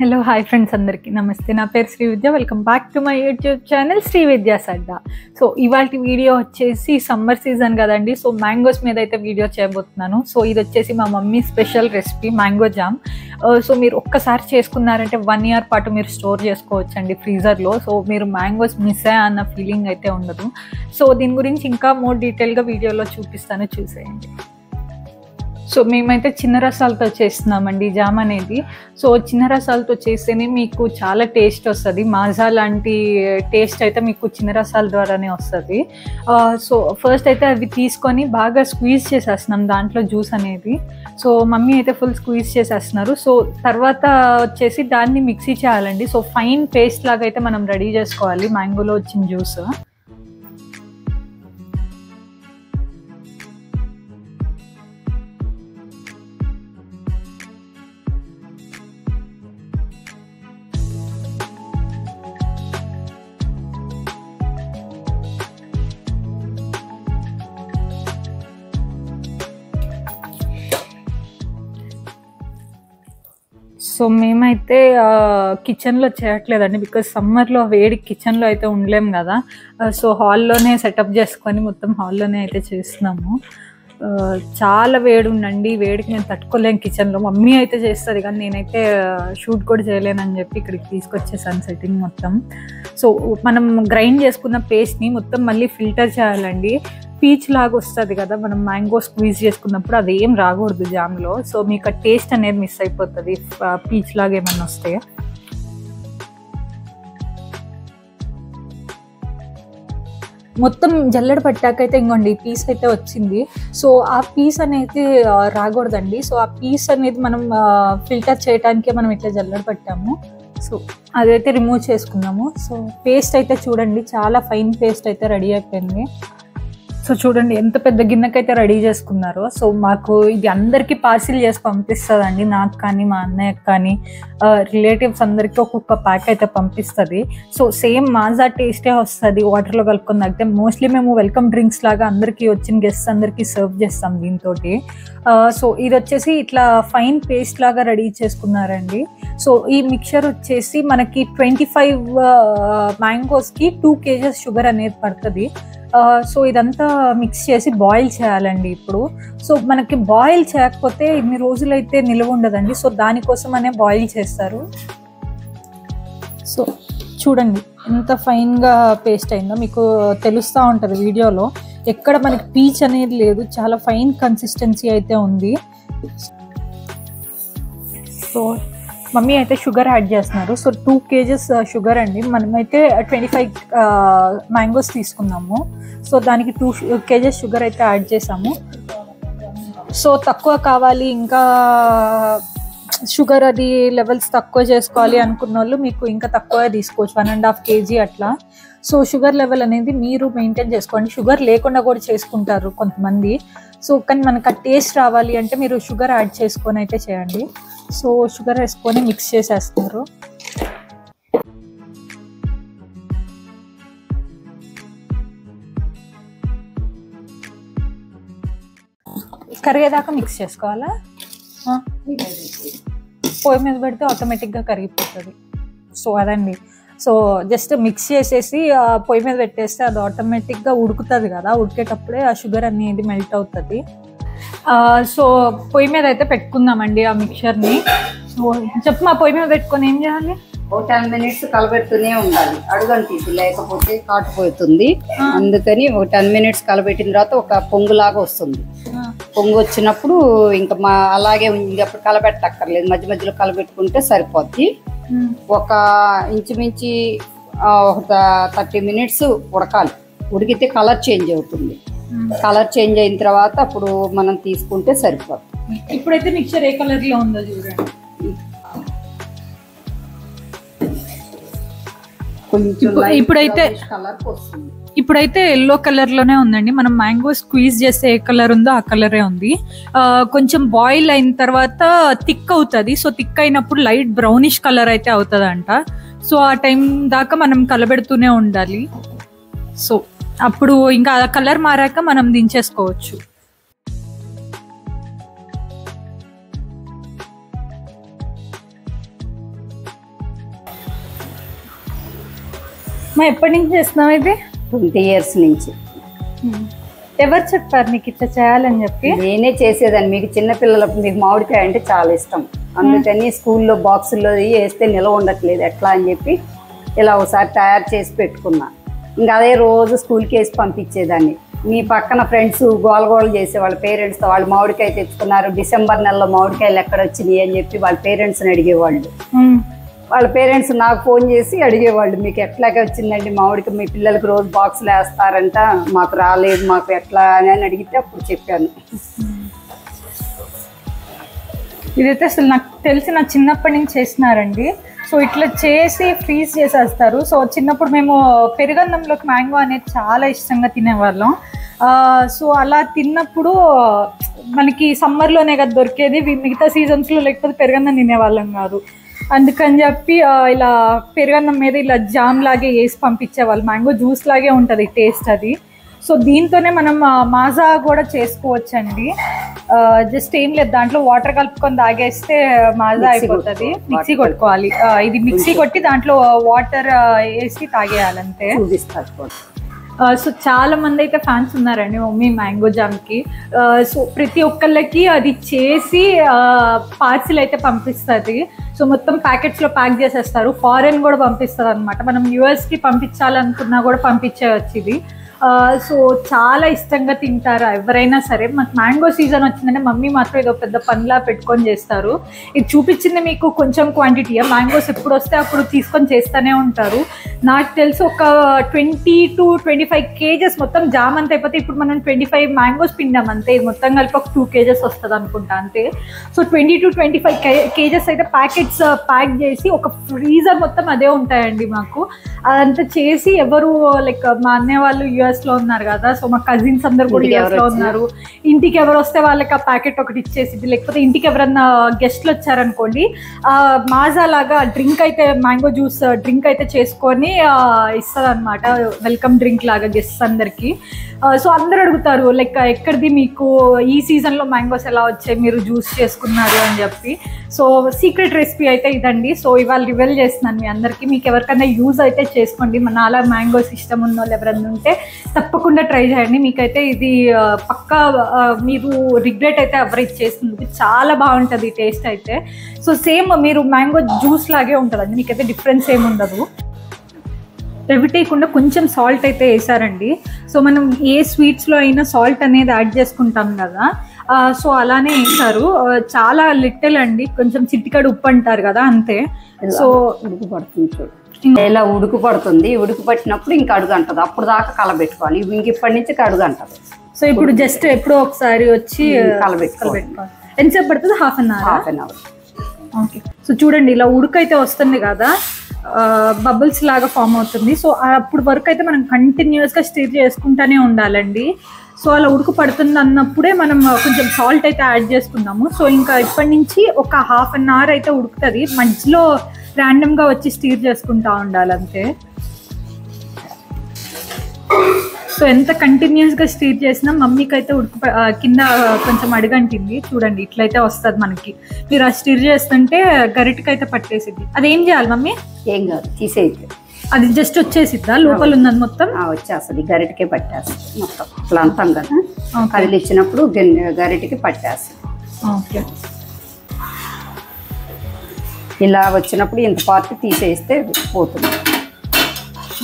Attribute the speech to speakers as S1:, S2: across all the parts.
S1: Hello hi friends, అందరికీ నమస్తే. నా పేరు Sri Vidya. Welcome back to my YouTube channel Sri Vidya Sadda. So ఇవాళ వీడియో వచ్చేసి సమ్మర్ సీజన్ కదండి. సో మ్యాంగోస్ మీద అయితే వీడియో చేయబోతున్నాను. సో ఇది వచ్చేసి మా mummy special recipe mango jam. So మీరు ఒక్కసారి చేసుకున్నారంటే 1 year పాటు మీరు స్టోర్ చేసుకోవచ్చండి ఫ్రీజర్లో. సో మీరు మ్యాంగోస్ మిస్ అయ్యా అన్న ఫీలింగ్ అయితే ఉండదు. సో దీని గురించి ఇంకా మోర్ డీటెయిల్గా వీడియోలో చూపిస్తాను, చూసేయండి. సో మేమైతే చిన్న రసాలతో చేస్తున్నామండి జామ్ అనేది. సో చిన్న రసాలతో చేస్తేనే మీకు చాలా టేస్ట్ వస్తుంది. మాజా లాంటి టేస్ట్ అయితే మీకు చిన్న రసాల ద్వారానే వస్తుంది. సో ఫస్ట్ అయితే అవి తీసుకొని బాగా స్క్వీజ్ చేసేస్తున్నాం దాంట్లో జ్యూస్ అనేది. సో మమ్మీ అయితే ఫుల్ స్క్వీజ్ చేసేస్తున్నారు. సో తర్వాత వచ్చేసి దాన్ని మిక్సీ చేయాలండి. సో ఫైన్ పేస్ట్ లాగా అయితే మనం రెడీ చేసుకోవాలి మ్యాంగోలో వచ్చిన జ్యూస్. సో మేమైతే కిచెన్లో చేయట్లేదండి, బికాజ్ సమ్మర్లో వేడి కిచెన్లో అయితే ఉండలేము కదా. సో హాల్లోనే సెటప్ చేసుకొని మొత్తం హాల్లోనే అయితే చేస్తున్నాము. చాలా వేడి ఉండండి, వేడికి నేను తట్టుకోలేను కిచెన్లో. మమ్మీ అయితే చేస్తుంది కానీ నేనైతే షూట్ కూడా చేయలేనని చెప్పి ఇక్కడికి తీసుకొచ్చేసాను సెట్టింగ్ మొత్తం. సో మనం గ్రైండ్ చేసుకున్న పేస్ట్ని మొత్తం మళ్ళీ ఫిల్టర్ చేయాలండి. పీచ్ లాగా వస్తుంది కదా మనం మ్యాంగో స్క్వీజ్ చేసుకున్నప్పుడు, అది ఏం రాకూడదు జామ్లో. సో మీకు ఆ టేస్ట్ అనేది మిస్ అయిపోతుంది పీచ్ లాగా ఏమన్నా వస్తే. మొత్తం జల్లెడ పట్టాకైతే ఇంకోండి ఈ పీస్ అయితే వచ్చింది. సో ఆ పీస్ అనేది రాకూడదండి. సో ఆ పీస్ అనేది మనం ఫిల్టర్ చేయడానికే మనం ఇట్లా జల్లెడ పట్టాము. సో అదైతే రిమూవ్ చేసుకున్నాము. సో పేస్ట్ అయితే చూడండి, చాలా ఫైన్ పేస్ట్ అయితే రెడీ అయిపోయింది. సో చూడండి ఎంత పెద్ద గిన్నెకైతే రెడీ చేసుకున్నారో. సో మాకు ఇది అందరికీ పార్సిల్ చేసి పంపిస్తుందండి, నాకు కానీ మా అన్నయ్యకి కానీ రిలేటివ్స్ అందరికీ ఒక్కొక్క ప్యాక్ అయితే పంపిస్తుంది. సో సేమ్ మాజా టేస్టే వస్తుంది వాటర్లో కలుపుకొని తాగితే. మోస్ట్లీ మేము వెల్కమ్ డ్రింక్స్ లాగా అందరికీ వచ్చిన గెస్ట్స్ అందరికీ సర్వ్ చేస్తాం దీంతో. సో ఇది వచ్చేసి ఇట్లా ఫైన్ పేస్ట్ లాగా రెడీ చేసుకున్నారండి. సో ఈ మిక్చర్ వచ్చేసి మనకి 25 మ్యాంగోస్కి 2 kgs షుగర్ అనేది పడుతుంది. సో ఇదంతా మిక్స్ చేసి బాయిల్ చేయాలండి ఇప్పుడు. సో మనకి బాయిల్ చేయకపోతే ఇన్ని రోజులైతే నిల్వ ఉండదండి. సో దానికోసం అనే బాయిల్ చేస్తారు. సో చూడండి ఎంత ఫైన్గా పేస్ట్ అయిందో మీకు తెలుస్తూ ఉంటుంది వీడియోలో. ఎక్కడ మనకి పీచ్ అనేది లేదు, చాలా ఫైన్ కన్సిస్టెన్సీ అయితే ఉంది. సో మమ్మీ అయితే షుగర్ యాడ్ చేస్తున్నారు. సో 2 kgs షుగర్ అండి. మనమైతే 25 మ్యాంగోస్ తీసుకున్నాము. సో దానికి 2 kgs షుగర్ అయితే యాడ్ చేసాము. సో తక్కువ కావాలి, ఇంకా షుగర్ అది లెవెల్స్ తక్కువ చేసుకోవాలి అనుకున్న వాళ్ళు మీకు ఇంకా తక్కువ తీసుకోవచ్చు, 1.5 kg అట్లా. సో షుగర్ లెవెల్ అనేది మీరు మెయింటైన్ చేసుకోండి. షుగర్ లేకుండా కూడా చేసుకుంటారు కొంతమంది. సో కానీ మనకు ఆ టేస్ట్ రావాలి అంటే మీరు షుగర్ యాడ్ చేసుకొని అయితే చేయండి. సో షుగర్ వేసుకొని మిక్స్ చేసేస్తారు. కరిగేదాకా మిక్స్ చేసుకోవాలా? పొయ్యి మీద పెడితే ఆటోమేటిక్గా కరిగిపోతుంది. సో అదండి. సో జస్ట్ మిక్స్ చేసేసి పొయ్యి మీద పెట్టేస్తే అది ఆటోమేటిక్గా ఉడుకుతుంది కదా. ఉడికేటప్పుడే ఆ షుగర్ అనేది మెల్ట్ అవుతుంది. సో పొయ్యి మీద అయితే పెట్టుకుందామండి ఆ మిక్చర్ని. సో చెప్పు, మా పొయ్యి మీద పెట్టుకొని ఏం చేయాలి?
S2: ఓ 10 minutes కలబెడుతూనే ఉండాలి, అడుగంటిది లేకపోతే కాటుపోతుంది. అందుకని ఒక 10 minutes కలబెట్టిన తర్వాత ఒక పొంగులాగా వస్తుంది. పొంగు వచ్చినప్పుడు ఇంకా అలాగే ఇంకప్పుడు కలబెట్టక్కర్లేదు, మధ్య మధ్యలో కలబెట్టుకుంటే సరిపోద్ది. ఒక ఇంచుమించి ఒక 30 minutes ఉడకాలి. ఉడికితే కలర్ చేంజ్ అవుతుంది. కలర్ చేంజ్ అయిన తర్వాత అప్పుడు మనం తీసుకుంటే సరిపోతుంది.
S1: ఇప్పుడైతే మిక్చర్ ఏ కలర్ లో ఉందో చూడండి. ఇప్పుడైతే ఎల్లో కలర్ లోనే ఉందండి. మనం మ్యాంగో స్క్వీజ్ చేస్తే ఏ కలర్ ఉందో ఆ కలరే ఉంది. కొంచెం బాయిల్ అయిన తర్వాత థిక్ అవుతుంది. సో థిక్ అయినప్పుడు లైట్ బ్రౌనిష్ కలర్ అయితే అవుతుందంట. సో ఆ టైం దాకా మనం కలబెడుతూనే ఉండాలి. సో అప్పుడు ఇంకా కలర్ మారాక మనం దించేసుకోవచ్చు. మా ఎప్పటి నుంచి చేస్తున్నావు ఇది?
S2: 20 years నుంచి.
S1: ఎవరు చెప్పారు నీకు ఇట్లా చేయాలని చెప్పి?
S2: నేనే చేసేదాన్ని. మీకు చిన్నపిల్లలకు మీకు మామిడికాయ అంటే చాలా ఇష్టం, అందుకని స్కూల్లో బాక్సుల్లో వేస్తే నిలవ ఉండట్లేదు ఎట్లా అని చెప్పి ఇలా ఒకసారి తయారు చేసి పెట్టుకున్నా. ఇంకా అదే రోజు స్కూల్కి వేసి పంపించేదాన్ని. మీ పక్కన ఫ్రెండ్స్ గోలగోలు చేసే వాళ్ళ పేరెంట్స్తో వాళ్ళు మామిడికాయ తెచ్చుకున్నారు, డిసెంబర్ నెలలో మామిడికాయలు ఎక్కడ వచ్చినాయి అని చెప్పి వాళ్ళ పేరెంట్స్ని అడిగేవాళ్ళు. వాళ్ళ పేరెంట్స్ నాకు ఫోన్ చేసి అడిగేవాళ్ళు, మీకు ఎట్లాగే వచ్చిందండి మామిడికాయ, మీ పిల్లలకి రోజు బాక్సులు వేస్తారంట, మాకు రాలేదు, మాకు ఎట్లా అని అడిగితే అప్పుడు చెప్పాను.
S1: ఇదైతే అసలు నాకు తెలిసి నా చిన్నప్పటి నుంచి చేస్తున్నారండి. సో ఇట్లా చేసి ఫ్రీజ్ చేసేస్తారు. సో చిన్నప్పుడు మేము పెరుగన్నంలోకి మ్యాంగో అనేది చాలా ఇష్టంగా తినేవాళ్ళం. సో అలా తిన్నప్పుడు మనకి సమ్మర్లోనే కదా దొరికేది, మిగతా సీజన్స్లో లేకపోతే పెరుగన్నం తినేవాళ్ళం కాదు. అందుకని చెప్పి ఇలా పెరుగన్నం మీద ఇలా జామ్ లాగే వేసి పంపించేవాళ్ళు. మ్యాంగో జ్యూస్ లాగే ఉంటుంది టేస్ట్ అది. సో దీంతోనే మనం మాజా కూడా చేసుకోవచ్చండి. జస్ట్ ఏం లేదు, దాంట్లో వాటర్ కలుపుకొని తాగేస్తే మాజా అయిపోతుంది. మిక్సీ కొట్టుకోవాలి, ఇది మిక్సీ కొట్టి దాంట్లో వాటర్ వేసి తాగేయాలంతే. సో చాలా మంది అయితే ఫ్యాన్స్ ఉన్నారండి మమ్మీ మ్యాంగో జామ్కి. సో ప్రతి ఒక్కళ్ళకి అది చేసి పార్సిల్ అయితే పంపిస్తుంది. సో మొత్తం ప్యాకెట్స్లో ప్యాక్ చేసేస్తారు. ఫారెన్ కూడా పంపిస్తారు అనమాట. మనం యూఎస్కి పంపించాలనుకున్నా కూడా పంపించేయచ్చు ఇది. సో చాలా ఇష్టంగా తింటారు ఎవరైనా సరే. మాకు మ్యాంగో సీజన్ వచ్చిందంటే మమ్మీ మాత్రం ఏదో పెద్ద పనిలా పెట్టుకొని చేస్తారు. ఇది చూపించింది మీకు కొంచెం క్వాంటిటీ, మ్యాంగోస్ ఎప్పుడు వస్తే అప్పుడు తీసుకొని చేస్తూనే ఉంటారు. నాకు తెలిసి ఒక 20 to 25 kgs మొత్తం జామ్ అంతా అయిపోతే. ఇప్పుడు మనం 25 మ్యాంగోస్ పిండాం అంతే, ఇది మొత్తం కలిపి ఒక 2 kgs వస్తుంది అనుకుంటా అంతే. సో 20 to 25 kgs అయితే ప్యాకెట్స్ ప్యాక్ చేసి ఒక ఫ్రీజర్ మొత్తం అదే ఉంటాయండి మాకు. అదంతా చేసి ఎవరు లైక్ మా అన్నయ్య వాళ్ళు యుఎస్లో ఉన్నారు కదా, సో మా కజిన్స్ అందరు కూడా యుఎస్లో ఉన్నారు. ఇంటికి ఎవరు వస్తే వాళ్ళకి ఆ ప్యాకెట్ ఒకటి ఇచ్చేసింది. లేకపోతే ఇంటికి ఎవరన్నా గెస్ట్లు వచ్చారనుకోండి, మాజా లాగా డ్రింక్ అయితే మ్యాంగో జ్యూస్ డ్రింక్ అయితే చేసుకొని ఇస్తుంది అనమాట, వెల్కమ్ డ్రింక్ లాగా గెస్ట్స్ అందరికి. సో అందరు అడుగుతారు లైక్ ఎక్కడిది మీకు ఈ సీజన్లో మ్యాంగోస్ ఎలా వచ్చాయి, మీరు జ్యూస్ చేసుకున్నారు అని చెప్పి. సో సీక్రెట్ రెసిపీ అయితే ఇదండి. సో ఇవాళ రివీల్ చేస్తున్నాను మీ అందరికీ. మీకు ఎవరికైనా యూజ్ అయితే చేసుకోండి. మన అలా మ్యాంగోస్ ఇష్టం ఉన్న వాళ్ళు ఎవరైనా ఉంటే తప్పకుండా ట్రై చేయండి. మీకైతే ఇది పక్కా మీరు రిగ్రెట్ అయితే ఎవరైతే చేస్తుంది, చాలా బాగుంటుంది టేస్ట్ అయితే. సో సేమ్ మీరు మ్యాంగో జ్యూస్ లాగే ఉంటుందండి, మీకైతే డిఫరెన్స్ ఏమి ఉండదు. రెవిటేయకుండా కొంచెం సాల్ట్ అయితే వేసారండి. సో మనం ఏ స్వీట్స్లో అయినా సాల్ట్ అనేది యాడ్ చేసుకుంటాం కదా, సో అలానే వేసారు. చాలా లిటిల్ అండి, కొంచెం చిటికడు ఉప్పు అంటారు కదా అంతే. సో
S2: ఉడుకు పడుతుంది, ఇలా ఉడుకు పడుతుంది. ఉడుకు పట్టినప్పుడు ఇంకా అడుగు అంటది, అప్పుడు దాకా కలబెట్టుకోవాలి. ఇంక ఇప్పటి నుంచి అడుగు అంటది.
S1: సో ఇప్పుడు జస్ట్ ఎప్పుడో ఒకసారి వచ్చి కలబెట్టుకోవాలి. ఎంతసేపు పడుతుంది? Half an hour. Okay. So చూడండి ఇలా ఉడుకైతే వస్తుంది కదా, బబుల్స్ లాగా ఫామ్ అవుతుంది. సో అప్పుడు వరకు అయితే మనం కంటిన్యూస్గా స్టిర్ చేసుకుంటూనే ఉండాలండి. సో అలా ఉడుకు పడుతుంది అన్నప్పుడే మనం కొంచెం సాల్ట్ అయితే యాడ్ చేసుకున్నాము. సో ఇంకా ఇప్పటి నుంచి ఒక హాఫ్ అన్ అవర్ అయితే ఉడుకుతుంది. మధ్యలో ర్యాండమ్గా వచ్చి స్టిర్ చేసుకుంటూ ఉండాలంతే. సో ఎంత కంటిన్యూస్గా స్టిర్ చేసినా మమ్మీకి అయితే కింద కొంచెం అడుగంటింది. చూడండి ఇట్లయితే వస్తుంది మనకి. మీరు ఆ స్టిర్ చేస్తుంటే గరిటకి అయితే పట్టేసిద్ది. అదేం చేయాలి మమ్మీ?
S2: ఏం కాదు, తీసేది.
S1: అది జస్ట్ వచ్చేసిద్దా? లోపల ఉన్నది మొత్తం
S2: వచ్చేస్తుంది, గరిటకే పట్టేస్తుంది మొత్తం. ఇట్లా అంటాం కదా, అది ఇచ్చినప్పుడు గరిటకి పట్టేస్తుంది.
S1: ఓకే.
S2: ఇలా వచ్చినప్పుడు ఇంత పార్ట్ తీసేస్తే పోతుంది.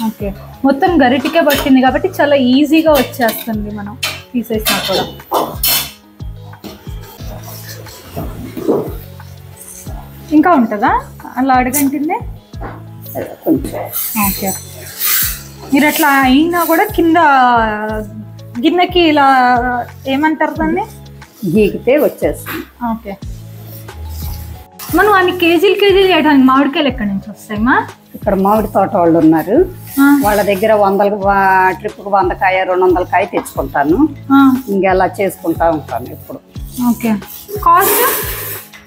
S1: ఓకే. మొత్తం గరిటికే పట్టింది కాబట్టి చాలా ఈజీగా వచ్చేస్తుంది మనం తీసేసినా కూడా. ఇంకా ఉంటుందా అలా అడగంటింది? ఓకే. మీరు అట్లా అయినా కూడా కింద గిన్నెకి ఇలా ఏమంటారు దాన్ని,
S2: గీకితే వచ్చేస్తుంది.
S1: ఓకే. మనం అన్ని కేజీలు చేయడానికి మామిడికాయలు ఎక్కడి నుంచి వస్తాయమ్మా?
S2: ఇక్కడ మామిడి తోట వాళ్ళు ఉన్నారు, వాళ్ళ దగ్గర 100 ట్రిప్కి 100 కాయ 200 కాయ తెచ్చుకుంటాను. ఇంకా అలా చేసుకుంటా ఉంటాను ఎప్పుడు.
S1: ఓకే.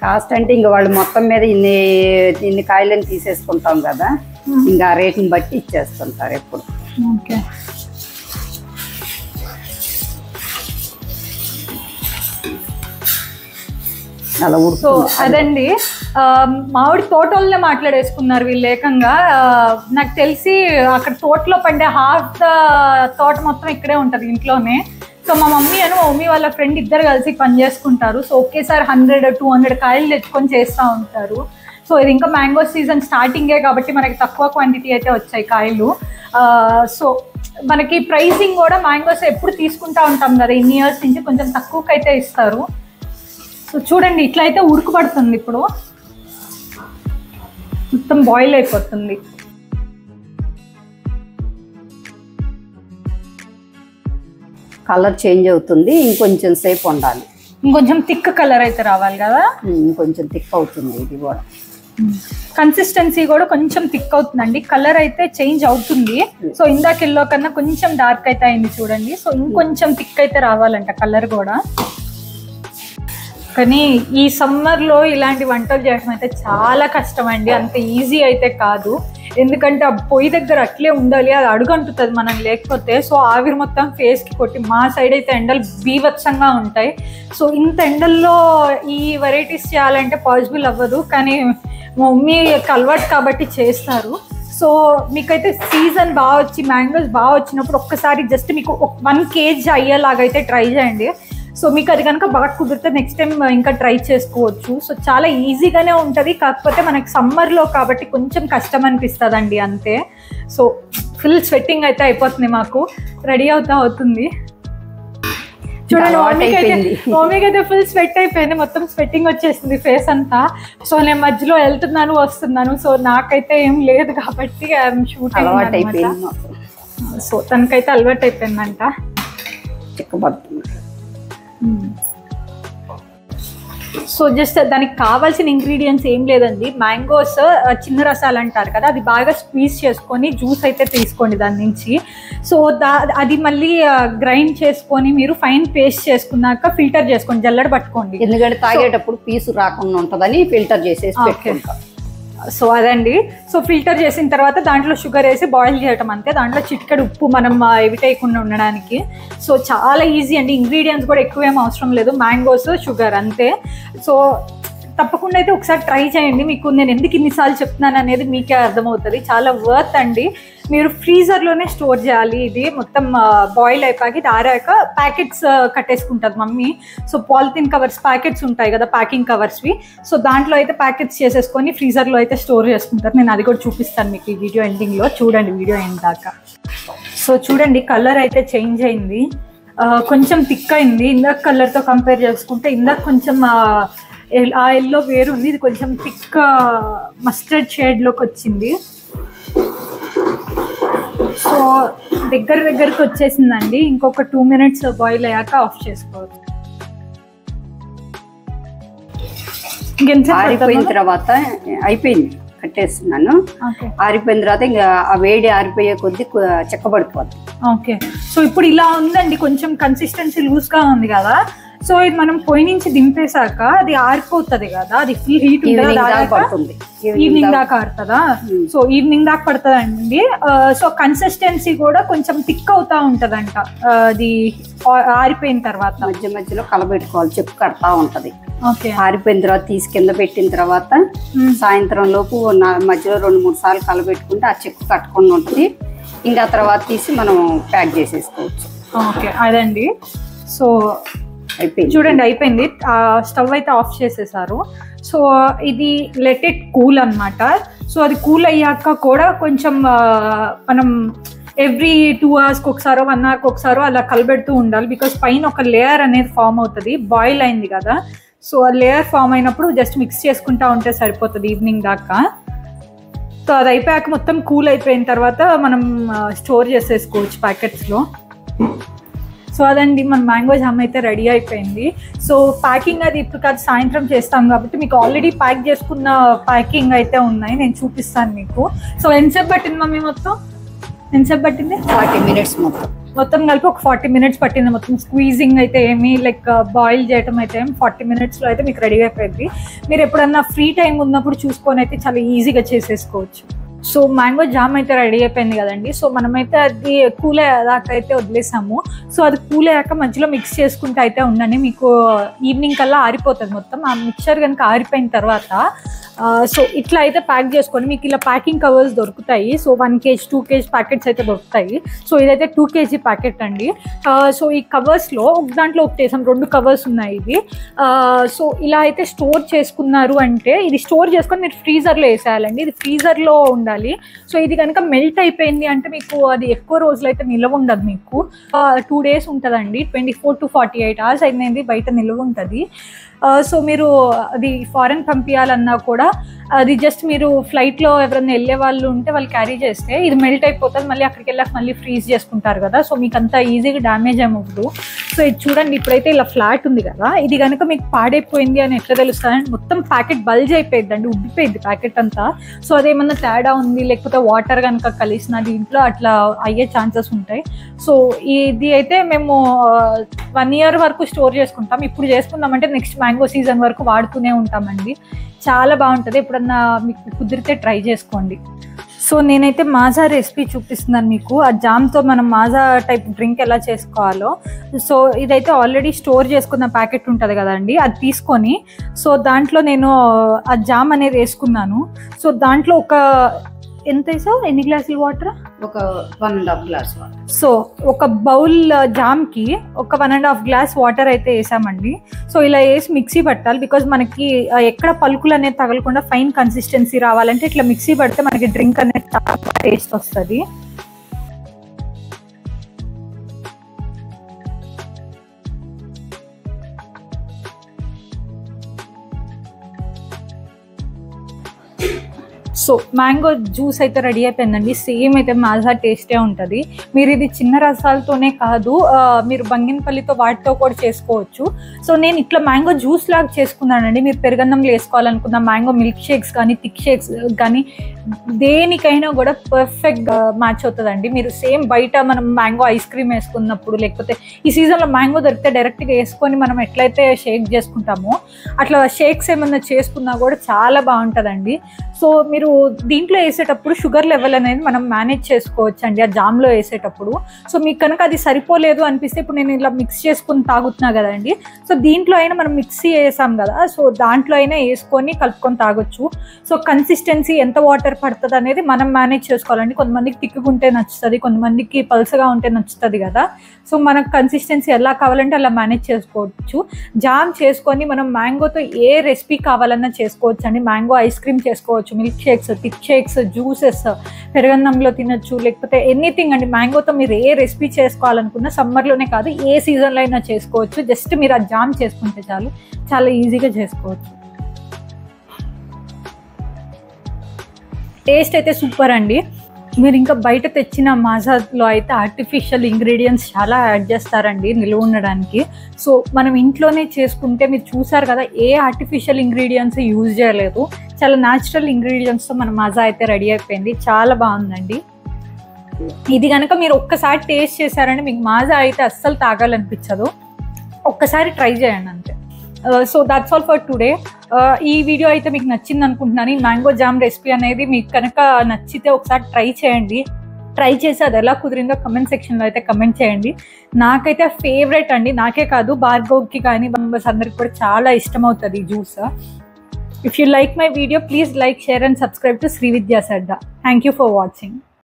S2: కాస్ట్ అంటే ఇంకా వాళ్ళు మొత్తం మీద ఇన్ని కాయలను తీసేసుకుంటాం కదా, ఇంకా ఆ రేటుని బట్టి ఇచ్చేస్తుంటారు ఎప్పుడు.
S1: ఓకే.
S2: అలా
S1: సో అదండి మామిడి తోటలోనే మాట్లాడేసుకున్నారు వీళ్ళు ఏకంగా. నాకు తెలిసి అక్కడ తోటలో పండే హాఫ్ ద తోట మొత్తం ఇక్కడే ఉంటుంది ఇంట్లోనే. సో మా మమ్మీ వాళ్ళ ఫ్రెండ్ ఇద్దరు కలిసి పని చేసుకుంటారు. సో ఒకేసారి 100-200 కాయలు తెచ్చుకొని చేస్తూ ఉంటారు. సో ఇది ఇంకా మ్యాంగో సీజన్ స్టార్టింగే కాబట్టి మనకి తక్కువ క్వాంటిటీ అయితే వచ్చాయి కాయలు. సో మనకి ప్రైసింగ్ కూడా మ్యాంగోస్ ఎప్పుడు తీసుకుంటా ఉంటాం కదా ఇన్ని ఇయర్స్ నుంచి, కొంచెం తక్కువకి అయితే ఇస్తారు. సో చూడండి ఇట్లా అయితే ఉడకబడుతుంది, ఇప్పుడు మొత్తం బాయిల్ అయిపోతుంది.
S2: కలర్ చేంజ్ అవుతుంది, ఇంకొంచెం సేపు ఉండాలి.
S1: ఇంకొంచెం థిక్ కలర్ అయితే రావాలి కదా,
S2: ఇంకొంచెం థిక్ అవుతుంది. ఇది కూడా
S1: కన్సిస్టెన్సీ కూడా కొంచెం థిక్ అవుతుందండి. కలర్ అయితే చేంజ్ అవుతుంది. సో ఇందాక ఎల్లో కన్నా కొంచెం డార్క్ అయితే అయింది చూడండి. సో ఇంకొంచెం థిక్ అయితే రావాలంట కలర్ కూడా. కానీ ఈ సమ్మర్లో ఇలాంటి వంటలు చేయడం అయితే చాలా కష్టం అండి, అంత ఈజీ అయితే కాదు. ఎందుకంటే ఆ పొయ్యి దగ్గర అట్లే ఉండాలి, అది అడుగంటుతుంది మనం లేకపోతే. సో ఆవిరి మొత్తం ఫేస్కి కొట్టి, మా సైడ్ అయితే ఎండలు బీభత్సంగా ఉంటాయి. సో ఇంత ఎండల్లో ఈ వెరైటీస్ చేయాలంటే పాసిబుల్ అవ్వదు, కానీ మా మమ్మీకి అలవాటు కాబట్టి చేస్తారు. సో మీకైతే సీజన్ బాగా వచ్చి మ్యాంగోస్ బాగా వచ్చినప్పుడు ఒక్కసారి జస్ట్ మీకు 1 kg అయ్యేలాగైతే ట్రై చేయండి. సో మీకు అది కనుక బాగా కుదిరితే నెక్స్ట్ టైం ఇంకా ట్రై చేసుకోవచ్చు. సో చాలా ఈజీగానే ఉంటుంది, కాకపోతే మనకి సమ్మర్లో కాబట్టి కొంచెం కష్టం అనిపిస్తుంది అండి అంతే. సో ఫుల్ స్వెట్టింగ్ అయితే అయిపోతుంది, మాకు రెడీ అవుతుంది. చూడండి మమ్మీకి అయితే ఫుల్ స్వెట్ అయిపోయింది, మొత్తం స్వెట్టింగ్ వచ్చేసింది ఫేస్ అంతా. సో నేను మధ్యలో వెళ్తున్నాను వస్తున్నాను, సో నాకైతే ఏం లేదు కాబట్టి షూటింగ్. సో తనకైతే అలవాటు అయిపోయిందంట.
S2: చిక్కబడుతుంది.
S1: సో జస్ట్ దానికి కావాల్సిన ఇంగ్రీడియంట్స్ ఏం లేదండి. మ్యాంగోస్ చిన్న రసాలు అంటారు కదా, అది బాగా స్క్వీజ్ చేసుకొని జ్యూస్ అయితే తీసుకోండి దాని నుంచి. సో అది మళ్ళీ గ్రైండ్ చేసుకొని మీరు ఫైన్ పేస్ట్ చేసుకున్నాక ఫిల్టర్ చేసుకోండి, జల్లెడ పట్టుకోండి.
S2: ఎందుకంటే తాగేటప్పుడు పీసు రాకుండా ఉంటుందని ఫిల్టర్ చేసేసి పెట్టుకుంటాం.
S1: సో అదండి. సో ఫిల్టర్ చేసిన తర్వాత దాంట్లో షుగర్ వేసి బాయిల్ చేయటం అంతే. దాంట్లో చిటికెడు ఉప్పు మనం ఎవిటేయకుండా ఉండడానికి. సో చాలా ఈజీ అండి, ఇంగ్రీడియంట్స్ కూడా ఎక్కువ ఏం అవసరం లేదు, మ్యాంగోస్ షుగర్ అంతే. సో తప్పకుండా అయితే ఒకసారి ట్రై చేయండి. మీకు నేను ఎందుకు ఇన్నిసార్లు చెప్తున్నాను అనేది మీకే అర్థమవుతుంది. చాలా వర్త్ అండి. మీరు ఫ్రీజర్లోనే స్టోర్ చేయాలి. ఇది మొత్తం బాయిల్ అయిపోయి ఇది ఆరాక ప్యాకెట్స్ కట్టేసుకుంటుంది mummy. So polythene covers packets ఉంటాయి కదా, ప్యాకింగ్ కవర్స్వి. సో దాంట్లో అయితే ప్యాకెట్స్ చేసేసుకొని ఫ్రీజర్లో అయితే స్టోర్ చేసుకుంటారు. నేను అది కూడా చూపిస్తాను మీకు ఈ వీడియో ఎండింగ్లో. చూడండి వీడియో ఎండ్ దాకా. సో చూడండి కలర్ అయితే చేంజ్ అయింది, కొంచెం థిక్ అయింది. ఇందాక కలర్తో కంపేర్ చేసుకుంటే ఇందాక కొంచెం ఆ ఎల్లో వేరుంది, ఇది కొంచెం థిక్ మస్టర్డ్ షేడ్లోకి వచ్చింది. సో దగ్గరికి వచ్చేసిందండి. ఇంకొక 2 minutes బాయిల్ అయ్యాక ఆఫ్ చేసుకోవచ్చు.
S2: ఆరిపోయిన తర్వాత అయిపోయింది, కట్టేస్తున్నాను. ఆరిపోయిన తర్వాత ఇంకా ఆ వేడి ఆరిపోయే కొద్ది చెక్కబడిపోతుంది.
S1: ఓకే. సో ఇప్పుడు ఇలా ఉందండి, కొంచెం కన్సిస్టెన్సీ లూజ్గా ఉంది కదా. సో ఇది మనం పొయ్యి నుంచి దింపేశాక అది ఆరిపోతుంది కదా, అది ఫుల్ హీట్ ఉంటుంది, ఈవినింగ్ దాకా ఆడుతుందా. సో ఈవినింగ్ దాకా పడుతుందండి. సో కన్సిస్టెన్సీ కూడా కొంచెం థిక్ అవుతా ఉంటదంట అది ఆరిపోయిన తర్వాత.
S2: మధ్య మధ్యలో కలబెట్టుకోవాలి, చెప్పు కడతా ఉంటది.
S1: ఓకే.
S2: ఆరిపోయిన తర్వాత తీసి కింద పెట్టిన తర్వాత సాయంత్రం లోపు మధ్యలో 2-3 సార్లు కలబెట్టుకుంటే ఆ చెక్కు కట్టుకుండా ఉంటది. ఇంకా తర్వాత తీసి మనం ప్యాక్ చేసేసుకోవచ్చు.
S1: ఓకే అదండి. సో చూడండి అయిపోయింది, స్టవ్ అయితే ఆఫ్ చేసేసారు. సో ఇది లెట్ ఇట్ కూల్ అనమాట. సో అది కూల్ అయ్యాక కూడా కొంచెం మనం ఎవ్రీ 2 hours ఒకసారో 1 hour ఒకసారో అలా కలబెడుతూ ఉండాలి. బికాస్ పైన ఒక లేయర్ అనేది ఫామ్ అవుతుంది, బాయిల్ అయింది కదా. సో ఆ లేయర్ ఫామ్ అయినప్పుడు జస్ట్ మిక్స్ చేసుకుంటా ఉంటే సరిపోతుంది ఈవినింగ్ దాకా. సో అది అయిపోయాక మొత్తం కూల్ అయిపోయిన తర్వాత మనం స్టోర్ చేసేసుకోవచ్చు ప్యాకెట్స్లో. సో అదండి మన మ్యాంగో జామ్ అయితే రెడీ అయిపోయింది. సో ప్యాకింగ్ అది ఇప్పుడు కాదు, సాయంత్రం చేస్తాం కాబట్టి మీకు ఆల్రెడీ ప్యాక్ చేసుకున్న ప్యాకింగ్ అయితే ఉన్నాయి, నేను చూపిస్తాను మీకు. సో ఎంతసేపు పట్టింది మమ్మీ? మొత్తం ఎంతసేపు పట్టింది?
S2: 40 minutes
S1: మొత్తం కలిపి ఒక 40 minutes పట్టింది. మొత్తం స్క్వీజింగ్ అయితే ఏమి లైక్ బాయిల్ చేయడం అయితే 40 minutesలో అయితే మీకు రెడీ అయిపోయింది. మీరు ఎప్పుడన్నా ఫ్రీ టైం ఉన్నప్పుడు చూసుకొని అయితే చాలా ఈజీగా చేసేసుకోవచ్చు. సో మ్యాంగో జామ్ అయితే రెడీ అయిపోయింది కదండి. సో మనమైతే అది కూల్ అయ్యేదాకా అయితే వదిలేసాము. సో అది కూల్ అయ్యాక మధ్యలో మిక్స్ చేసుకుంటే అయితే ఉండండి, మీకు ఈవినింగ్ కల్లా ఆరిపోతుంది మొత్తం. ఆ మిక్చర్ కనుక ఆరిపోయిన తర్వాత సో ఇట్లా అయితే ప్యాక్ చేసుకొని మీకు ఇలా ప్యాకింగ్ కవర్స్ దొరుకుతాయి. సో 1 kg 2 kg ప్యాకెట్స్ అయితే దొరుకుతాయి. సో ఇదైతే 2 kg ప్యాకెట్ అండి. సో ఈ కవర్స్లో దాంట్లో ఒకటి వేసాం, 2 కవర్స్ ఉన్నాయి ఇవి. సో ఇలా అయితే స్టోర్ చేసుకున్నారు అంటే ఇది స్టోర్ చేసుకొని మీరు ఫ్రీజర్లో వేసేయాలండి. ఇది ఫ్రీజర్లో ఉండాలి. సో ఇది కనుక మెల్ట్ అయిపోయింది అంటే మీకు అది ఎక్కువ రోజులు అయితే నిల్వ ఉండదు, మీకు 2 days ఉంటుందండి. 24 to 48 hours అయినది బయట నిల్వ ఉంటుంది. సో మీరు అది ఫారెన్ పంపించాలన్నా కూడా అది జస్ట్ మీరు ఫ్లైట్లో ఎవరైనా వెళ్ళే వాళ్ళు ఉంటే వాళ్ళు క్యారీ చేస్తే ఇది మెల్ట్ అయిపోతుంది, మళ్ళీ అక్కడికి వెళ్ళాక మళ్ళీ ఫ్రీజ్ చేసుకుంటారు కదా. సో మీకు అంత ఈజీగా డ్యామేజ్ ఏమవుతుంది. సో ఇది చూడండి, ఇప్పుడైతే ఇలా ఫ్లాట్ ఉంది కదా, ఇది కనుక మీకు పాడైపోయింది అని ఎట్లా తెలుస్తుంది, మొత్తం ప్యాకెట్ బల్జ్ అయిపోయింది అండి, ఉబ్బిపోయింది ప్యాకెట్ అంతా. సో అదేమన్నా తేడా ఉంది లేకపోతే వాటర్ కనుక కలిసిన దీంట్లో అట్లా అయ్యే ఛాన్సెస్ ఉంటాయి. సో ఇది అయితే మేము 1 year వరకు స్టోర్ చేసుకుంటాం. ఇప్పుడు చేసుకుందామంటే నెక్స్ట్ మ్యాంగో సీజన్ వరకు వాడుతూనే ఉంటామండి. చాలా బాగుంటుంది, ఎప్పుడన్నా మీకు కుదిరితే ట్రై చేసుకోండి. సో నేనైతే మాజా రెసిపీ చూపిస్తున్నాను మీకు, ఆ జామ్తో మనం మాజా టైప్ డ్రింక్ ఎలా చేసుకోవాలో. సో ఇదైతే ఆల్రెడీ స్టోర్ చేసుకున్న ప్యాకెట్ ఉంటుంది కదండి, అది తీసుకొని సో దాంట్లో నేను ఆ జామ్ అనేది వేసుకున్నాను. సో దాంట్లో ఎంత వేసావు, ఎన్ని గ్లాసులు వాటర్?
S2: ఒక 1.5 glass వాటర్.
S1: సో ఒక బౌల్ జామ్కి ఒక 1.5 glass వాటర్ అయితే వేసామండి. సో ఇలా వేసి మిక్సీ పట్టాలి, బికాజ్ మనకి ఎక్కడ పలుకులు అనేది తగలకుండా ఫైన్ కన్సిస్టెన్సీ రావాలంటే ఇట్లా మిక్సీ పడితే మనకి డ్రింక్ అనేది టేస్ట్ వస్తుంది. సో మ్యాంగో జ్యూస్ అయితే రెడీ అయిపోయిందండి. సేమ్ అయితే మాజా టేస్టే ఉంటుంది. మీరు ఇది చిన్న రసాలతోనే కాదు, మీరు బంగినపల్లితో వాటితో కూడా చేసుకోవచ్చు. సో నేను ఇట్లా మ్యాంగో జ్యూస్ లాగా చేసుకున్నానండి. మీరు పెరుగన్నంలో వేసుకోవాలనుకున్న మ్యాంగో మిల్క్ షేక్స్ కానీ థిక్ షేక్స్ కానీ దేనికైనా కూడా పర్ఫెక్ట్ మ్యాచ్ అవుతుందండి. మీరు సేమ్ బయట మనం మ్యాంగో ఐస్ క్రీమ్ వేసుకున్నప్పుడు లేకపోతే ఈ సీజన్లో మ్యాంగో దొరికితే డైరెక్ట్గా వేసుకొని మనం ఎట్లయితే షేక్ చేసుకుంటామో అట్లా షేక్స్ ఏమన్నా చేసుకున్నా కూడా చాలా బాగుంటుందండి. సో మీరు దీంట్లో వేసేటప్పుడు షుగర్ లెవెల్ అనేది మనం మేనేజ్ చేసుకోవచ్చు అండి, ఆ జామ్లో వేసేటప్పుడు. సో మీకు కనుక అది సరిపోలేదు అనిపిస్తే, ఇప్పుడు నేను ఇలా మిక్స్ చేసుకుని తాగుతున్నా కదండి, సో దీంట్లో అయినా మనం మిక్సీ వేసాం కదా, సో దాంట్లో అయినా వేసుకొని కలుపుకొని తాగొచ్చు. సో కన్సిస్టెన్సీ ఎంత వాటర్ పడుతుంది అనేది మనం మేనేజ్ చేసుకోవాలండి. కొంతమందికి తిక్కుకుంటే నచ్చుతుంది, కొంతమందికి పల్సగా ఉంటే నచ్చుతుంది కదా. సో మనకు కన్సిస్టెన్సీ ఎలా కావాలంటే అలా మేనేజ్ చేసుకోవచ్చు. జామ్ చేసుకొని మనం మ్యాంగోతో ఏ రెసిపీ కావాలన్నా చేసుకోవచ్చు అండి. మ్యాంగో ఐస్ క్రీమ్ చేసుకోవచ్చు, milk shakes, thick shakes, juices, పెరుగన్నంలో తినొచ్చు, లేకపోతే ఎనీథింగ్ అండి. మ్యాంగోతో మీరు ఏ రెసిపీ చేసుకోవాలనుకున్నా సమ్మర్లోనే కాదు ఏ సీజన్లో అయినా చేసుకోవచ్చు. జస్ట్ మీరు ఆ జామ్ చేసుకుంటే చాలు, చాలా ఈజీగా చేసుకోవచ్చు. టేస్ట్ అయితే సూపర్ అండి. మీరు ఇంకా బయట తెచ్చిన మాజాలో అయితే ఆర్టిఫిషియల్ ఇంగ్రీడియంట్స్ చాలా యాడ్ చేస్తారండి నిల్వ ఉండడానికి. సో మనం ఇంట్లోనే చేసుకుంటే మీరు చూసారు కదా, ఏ ఆర్టిఫిషియల్ ఇంగ్రీడియంట్స్ యూజ్ చేయలేదు, చాలా న్యాచురల్ ఇంగ్రీడియంట్స్తో మన మాజా అయితే రెడీ అయిపోయింది. చాలా బాగుందండి. ఇది కనుక మీరు ఒక్కసారి టేస్ట్ చేశారంటే మీకు మాజా అయితే అస్సలు తాగాలనిపించదు. ఒక్కసారి ట్రై చేయండి అంతే. So that's all for today. ఈ వీడియో అయితే మీకు నచ్చింది అనుకుంటున్నాను. ఈ మ్యాంగో జామ్ రెసిపీ అనేది మీకు కనుక నచ్చితే ఒకసారి ట్రై చేయండి. ట్రై చేసి అది ఎలా కుదిరిందో కమెంట్ సెక్షన్లో అయితే కమెంట్ చేయండి. నాకైతే ఫేవరెట్ అండి, నాకే కాదు భార్గవ్కి కానీ మెంబర్స్ అందరికి కూడా చాలా ఇష్టం అవుతుంది ఈ juice. If you like my video please like, share and subscribe to Sri Vidya Sadda. Thank you for watching.